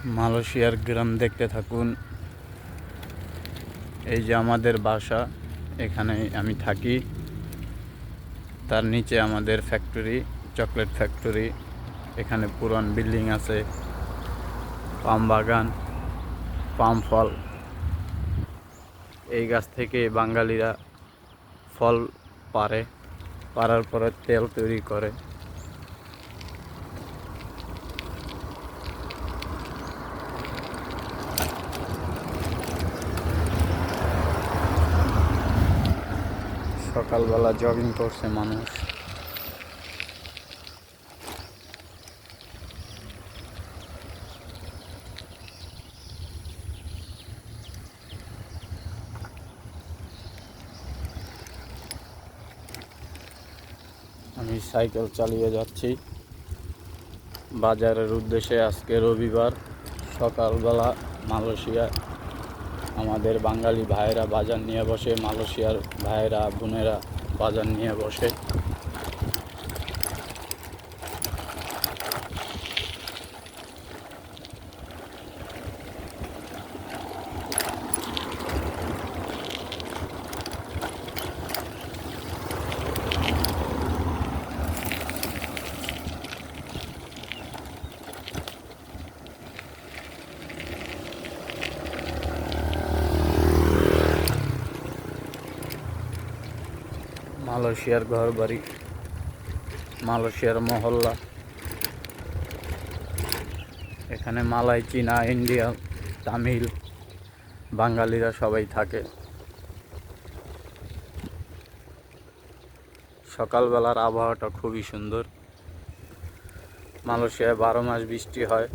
মালয়েশিয়ার গ্রাম দেখতে থাকুন। এই যে আমাদের বাসা, এখানে আমি থাকি। তার নিচে আমাদের ফ্যাক্টরি, চকলেট ফ্যাক্টরি। এখানে পুরান বিল্ডিং আছে, পাম বাগান, পাম ফল। এই গাছ থেকে বাঙালিরা ফল পাড়ার পরে তেল তৈরি করে। সকালবেলা জগিং করছে মানুষ। আমি সাইকেল চালিয়ে যাচ্ছি বাজারের উদ্দেশ্যে। আজকে রবিবার সকালবেলা মালয়েশিয়া আমাদের বাঙালি ভাইয়েরা বাজার নিয়ে বসে, মালয়েশিয়ার ভাইয়েরা বোনেরা বাজার নিয়ে বসে। মালয়েশিয়ার ঘর বাড়ি, মালয়েশিয়ার মহল্লা। এখানে মালয়, চীনা, ইন্ডিয়া, তামিল, বাঙালিরা সবাই থাকে। সকালবেলার আবহাওয়াটা খুবই সুন্দর। মালয়েশিয়ায় 12 মাস বৃষ্টি হয়।